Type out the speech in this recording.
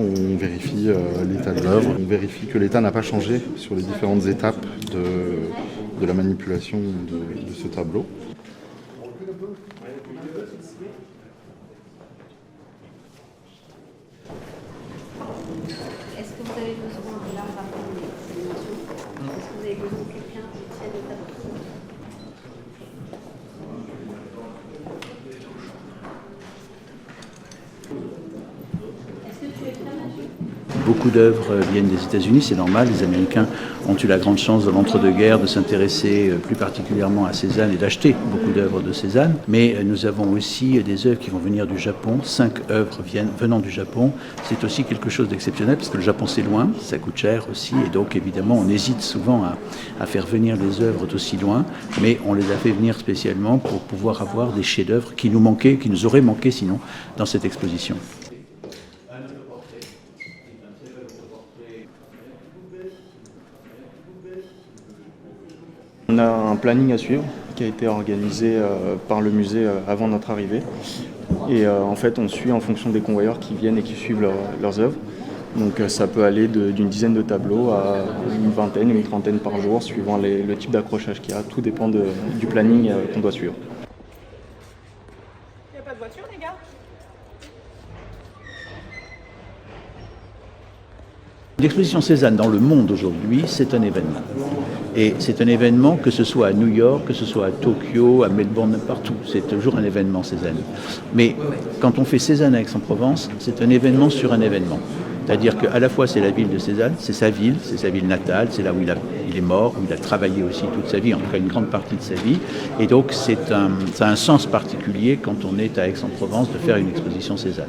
On vérifie l'état de l'œuvre, on vérifie que l'état n'a pas changé sur les différentes étapes de la manipulation de ce tableau. Est-ce que vous avez besoin, là on va prendre les dimensions, est-ce que vous avez besoin de quelqu'un qui tienne le tableau? Est-ce que tu es prêt, Mathieu? Beaucoup d'œuvres viennent des États-Unis, c'est normal. Les Américains ont eu la grande chance de l'entre-deux-guerres de s'intéresser plus particulièrement à Cézanne et d'acheter beaucoup d'œuvres de Cézanne. Mais nous avons aussi des œuvres qui vont venir du Japon. 5 œuvres venant du Japon. C'est aussi quelque chose d'exceptionnel parce que le Japon c'est loin, ça coûte cher aussi. Et donc évidemment on hésite souvent à faire venir les œuvres d'aussi loin. Mais on les a fait venir spécialement pour pouvoir avoir des chefs-d'œuvre qui nous manquaient, qui nous auraient manqué sinon dans cette exposition. On a un planning à suivre qui a été organisé par le musée avant notre arrivée. Et en fait, on suit en fonction des convoyeurs qui viennent et qui suivent leurs œuvres. Donc ça peut aller d'une dizaine de tableaux à une vingtaine, une trentaine par jour, suivant le type d'accrochage qu'il y a. Tout dépend du planning qu'on doit suivre. Il n'y a pas de voiture, les gars? L'exposition Cézanne dans le monde aujourd'hui, c'est un événement. Et c'est un événement que ce soit à New York, que ce soit à Tokyo, à Melbourne, partout. C'est toujours un événement Cézanne. Mais quand on fait Cézanne à Aix-en-Provence, c'est un événement sur un événement. C'est-à-dire qu'à la fois c'est la ville de Cézanne, c'est sa ville natale, c'est là où il est mort, où il a travaillé aussi toute sa vie, en tout cas une grande partie de sa vie. Et donc ça a un sens particulier quand on est à Aix-en-Provence de faire une exposition Cézanne.